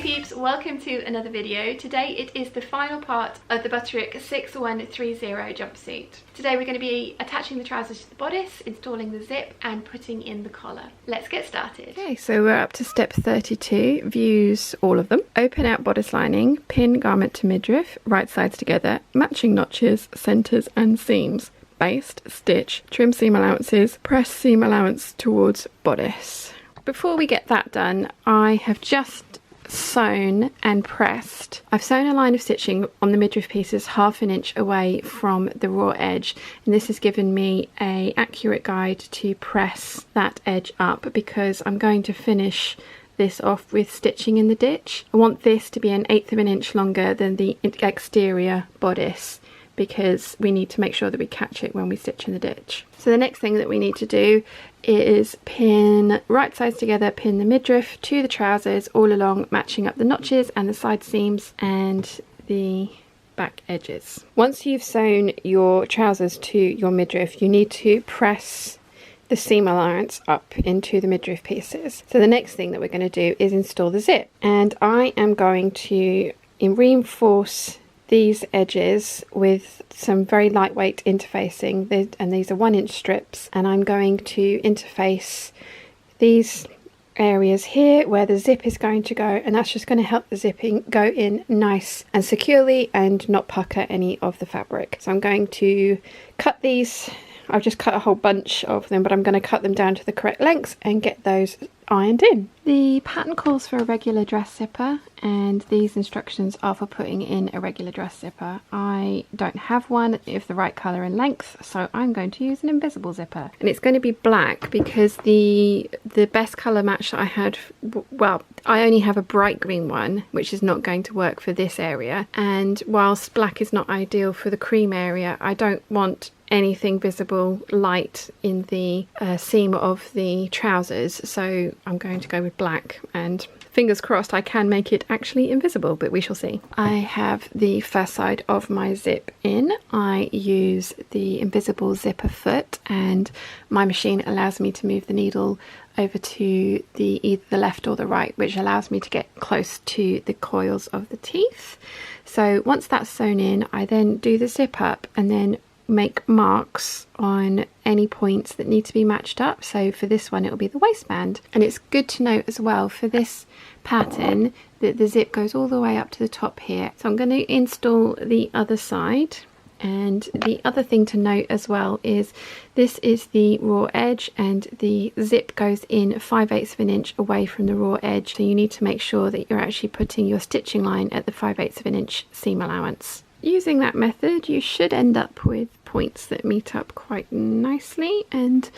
peeps, welcome to another video. Today it is the final part of the Butterick 6130 jumpsuit. Today we're going to be attaching the trousers to the bodice, installing the zip and putting in the collar. Let's get started. Okay, so we're up to step 32, views all of them. Open out bodice lining, pin garment to midriff, right sides together, matching notches, centres and seams. Baste, stitch, trim seam allowances, press seam allowance towards bodice. Before we get that done, I have just sewn and pressed. I've sewn a line of stitching on the midriff pieces ½ inch away from the raw edge, and this has given me an accurate guide to press that edge up because I'm going to finish this off with stitching in the ditch. I want this to be 1/8 of an inch longer than the exterior bodice because we need to make sure that we catch it when we stitch in the ditch. So the next thing that we need to do is pin right sides together, pin the midriff to the trousers all along, matching up the notches and the side seams and the back edges. Once you've sewn your trousers to your midriff, you need to press the seam allowance up into the midriff pieces. So the next thing that we're going to do is install the zip, and I am going to reinforce these edges with some very lightweight interfacing, and these are 1 inch strips, and I'm going to interface these areas here where the zip is going to go, and that's just going to help the zipping go in nice and securely and not pucker any of the fabric. So I'm going to cut these. I've just cut a whole bunch of them, but I'm going to cut them down to the correct lengths and get those ironed in. The pattern calls for a regular dress zipper, and these instructions are for putting in a regular dress zipper. I don't have one of the right colour and length, so I'm going to use an invisible zipper, and it's going to be black because the best colour match that I had, well, I only have a bright green one, which is not going to work for this area, and whilst black is not ideal for the cream area, I don't want anything visible light in the seam of the trousers, so I'm going to go with black, and fingers crossed I can make it actually invisible, but we shall see. I have the first side of my zip in. I use the invisible zipper foot, and my machine allows me to move the needle over to either the left or the right, which allows me to get close to the coils of the teeth. So once that's sewn in, I then do the zip up and then make marks on any points that need to be matched up. So for this one, it will be the waistband, and it's good to note as well for this pattern that the zip goes all the way up to the top here. So I'm going to install the other side, and the other thing to note as well is this is the raw edge, and the zip goes in 5/8 of an inch away from the raw edge, so you need to make sure that you're actually putting your stitching line at the 5/8 of an inch seam allowance. Using that method, you should end up with points that meet up quite nicely, and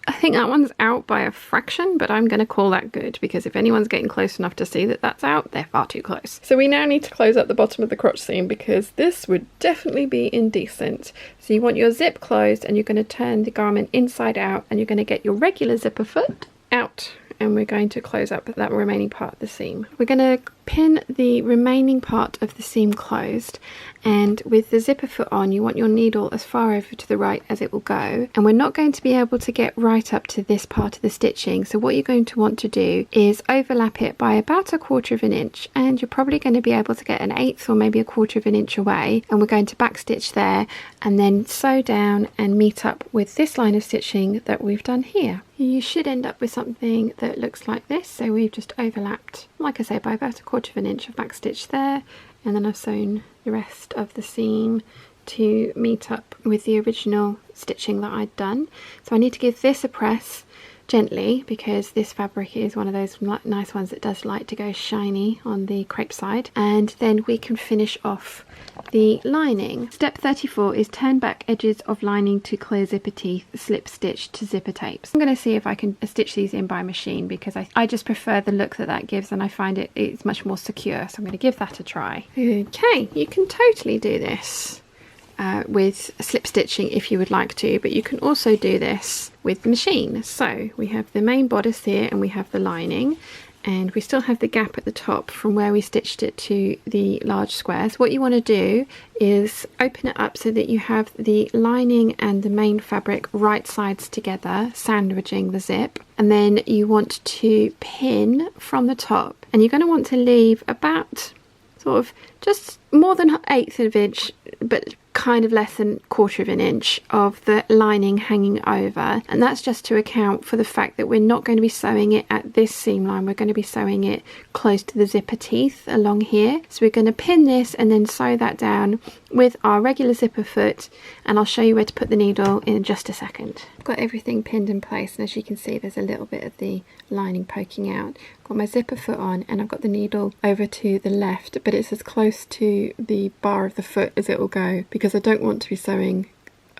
I think that one's out by a fraction, but I'm going to call that good because if anyone's getting close enough to see that that's out, they're far too close. So we now need to close up the bottom of the crotch seam because this would definitely be indecent. So you want your zip closed, and you're going to turn the garment inside out, and you're going to get your regular zipper foot out, and we're going to close up that remaining part of the seam. We're going to pin the remaining part of the seam closed, and with the zipper foot on, you want your needle as far over to the right as it will go, and we're not going to be able to get right up to this part of the stitching. So what you're going to want to do is overlap it by about 1/4 of an inch, and you're probably going to be able to get 1/8 or maybe 1/4 of an inch away, and we're going to back stitch there and then sew down and meet up with this line of stitching that we've done here. You should end up with something that looks like this. So we've just overlapped, like I say, by about 1/4 of an inch of back stitch there, and then I've sewn the rest of the seam to meet up with the original stitching that I'd done. So I need to give this a press gently because this fabric is one of those nice ones that does like to go shiny on the crepe side, and then we can finish off the lining. Step 34 is turn back edges of lining to clear zipper teeth, slip stitch to zipper tapes. I'm going to see if I can stitch these in by machine because I just prefer the look that gives, and I find it's much more secure, so I'm going to give that a try. Okay, you can totally do this with slip stitching if you would like to, but you can also do this with the machine. So we have the main bodice here, and we have the lining, and we still have the gap at the top from where we stitched it to the large squares. What you want to do is open it up so that you have the lining and the main fabric right sides together, sandwiching the zip, and then you want to pin from the top and you're going to want to leave about sort of just more than 1/8 of an inch, but kind of less than 1/4 of an inch of the lining hanging over, and that's just to account for the fact that we're not going to be sewing it at this seam line. We're going to be sewing it close to the zipper teeth along here. So we're going to pin this and then sew that down with our regular zipper foot, and I'll show you where to put the needle in just a second. I've got everything pinned in place, and as you can see there's a little bit of the lining poking out. I've got my zipper foot on and I've got the needle over to the left, but it's as close to the bar of the foot as it will go, because I don't want to be sewing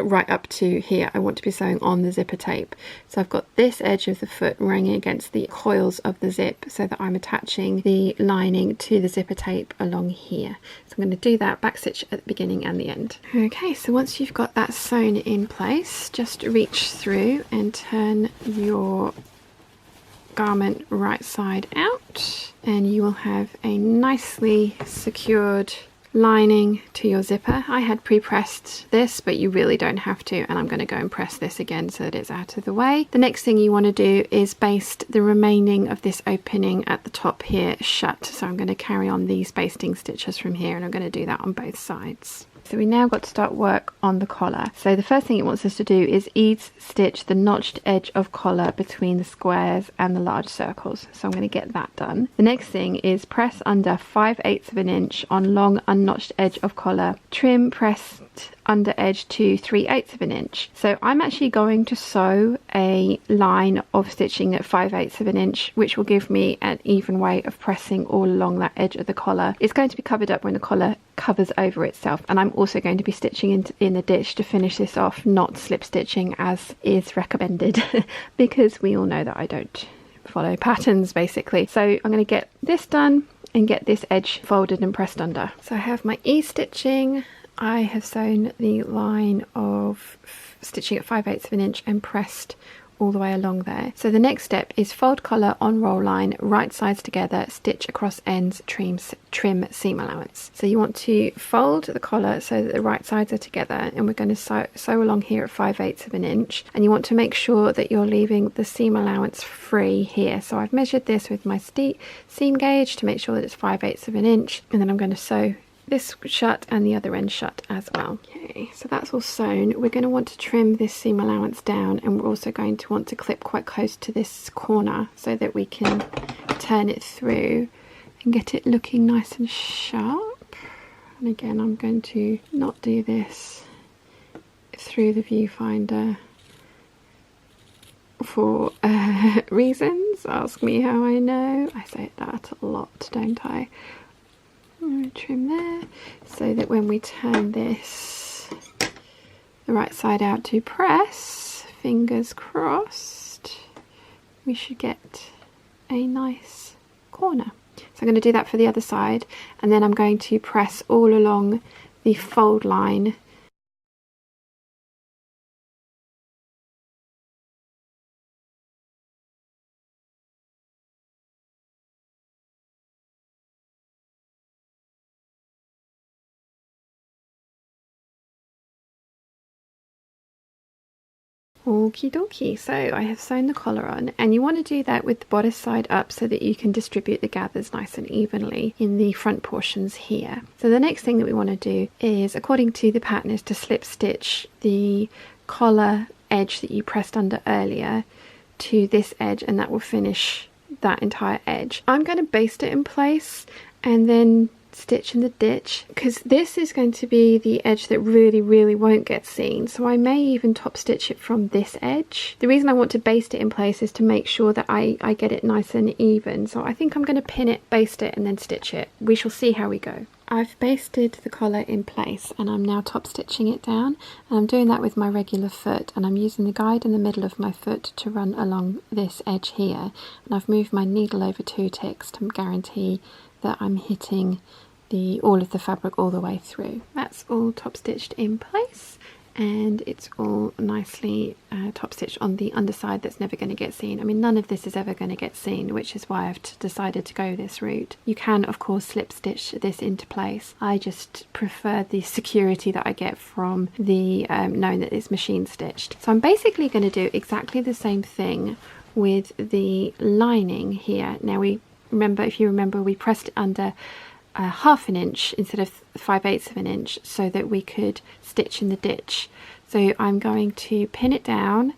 right up to here. I want to be sewing on the zipper tape. So I've got this edge of the foot ringing against the coils of the zip so that I'm attaching the lining to the zipper tape along here. So I'm going to do that back stitch at the beginning and the end. Okay, so once you've got that sewn in place, just reach through and turn your garment right side out, and you will have a nicely secured lining to your zipper. I had pre-pressed this, but you really don't have to, and I'm going to go and press this again so that it's out of the way. The next thing you want to do is baste the remaining of this opening at the top here shut. So I'm going to carry on these basting stitches from here, and I'm going to do that on both sides. So we now got to start work on the collar. So the first thing it wants us to do is ease stitch the notched edge of collar between the squares and the large circles. So I'm going to get that done. The next thing is press under 5/8 of an inch on long unnotched edge of collar. Trim pressed under edge to 3/8 of an inch. So I'm actually going to sew a line of stitching at 5/8 of an inch, which will give me an even way of pressing all along that edge of the collar. It's going to be covered up when the collar covers over itself, and I'm also going to be stitching in the ditch to finish this off, not slip stitching as is recommended because we all know that I don't follow patterns basically. So I'm going to get this done and get this edge folded and pressed under. So I have my ease stitching. I have sewn the line of stitching at 5/8 of an inch and pressed all the way along there. So the next step is fold collar on roll line, right sides together, stitch across ends, trim seam allowance. So you want to fold the collar so that the right sides are together, and we're going to sew along here at 5/8 of an inch, and you want to make sure that you're leaving the seam allowance free here. So I've measured this with my seam gauge to make sure that it's 5/8 of an inch, and then I'm going to sew this shut and the other end shut as well. Okay, so that's all sewn. We're going to want to trim this seam allowance down, and we're also going to want to clip quite close to this corner so that we can turn it through and get it looking nice and sharp. And again, I'm going to not do this through the viewfinder for reasons. Ask me how I know. I say that a lot, don't I? I'm going to trim there so that when we turn this the right side out to press, fingers crossed, we should get a nice corner. So I'm going to do that for the other side, and then I'm going to press all along the fold line . Okie dokie, so I have sewn the collar on, and you want to do that with the bodice side up so that you can distribute the gathers nice and evenly in the front portions here. So the next thing that we want to do is, according to the pattern, is to slip stitch the collar edge that you pressed under earlier to this edge, and that will finish that entire edge. I'm going to baste it in place and then stitch in the ditch, because this is going to be the edge that really won't get seen, so I may even top stitch it from this edge. The reason I want to baste it in place is to make sure that I get it nice and even, so I think I'm going to pin it, baste it, and then stitch it. We shall see how we go. I've basted the collar in place, and I'm now top stitching it down, and I'm doing that with my regular foot, and I'm using the guide in the middle of my foot to run along this edge here, and I've moved my needle over 2 ticks to guarantee that I'm hitting all of the fabric all the way through. That's all top stitched in place, and it's all nicely top stitched on the underside. That's never going to get seen. I mean, none of this is ever going to get seen, which is why I've decided to go this route. You can of course slip stitch this into place. I just prefer the security that I get from the knowing that it's machine stitched. So I'm basically going to do exactly the same thing with the lining here. Now we remember, if you remember, we pressed it under 1/2 inch instead of 5/8 of an inch so that we could stitch in the ditch. So I'm going to pin it down,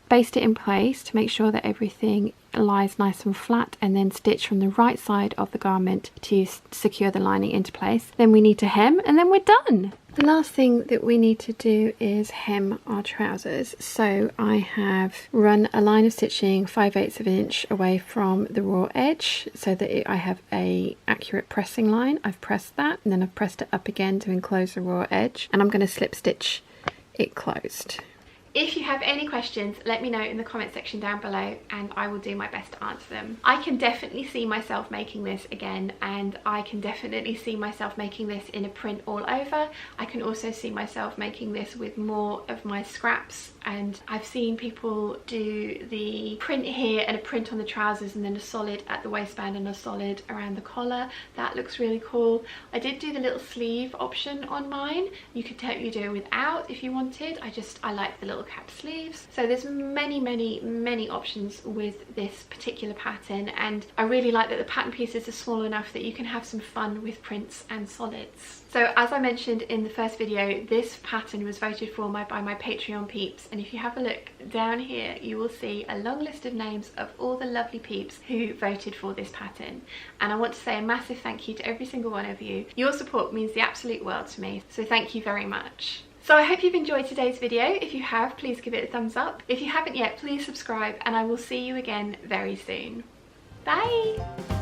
baste it in place to make sure that everything lies nice and flat, and then stitch from the right side of the garment to secure the lining into place. Then we need to hem, and then we're done. The last thing that we need to do is hem our trousers. So I have run a line of stitching 5/8 of an inch away from the raw edge so that I have a accurate pressing line. I've pressed that, and then I've pressed it up again to enclose the raw edge, and I'm going to slip stitch it closed. If you have any questions, let me know in the comment section down below and I will do my best to answer them. I can definitely see myself making this again, and I can definitely see myself making this in a print all over. I can also see myself making this with more of my scraps, and I've seen people do the print here and a print on the trousers and then a solid at the waistband and a solid around the collar. That looks really cool. I did do the little sleeve option on mine. You could totally do it without if you wanted. I like the little cap sleeves. So there's many options with this particular pattern, and I really like that the pattern pieces are small enough that you can have some fun with prints and solids. So as I mentioned in the first video, this pattern was voted for by my Patreon peeps, and if you have a look down here you will see a long list of names of all the lovely peeps who voted for this pattern, and I want to say a massive thank you to every single one of you. Your support means the absolute world to me, so thank you very much. So I hope you've enjoyed today's video. If you have, please give it a thumbs up. If you haven't yet, please subscribe, and I will see you again very soon. Bye!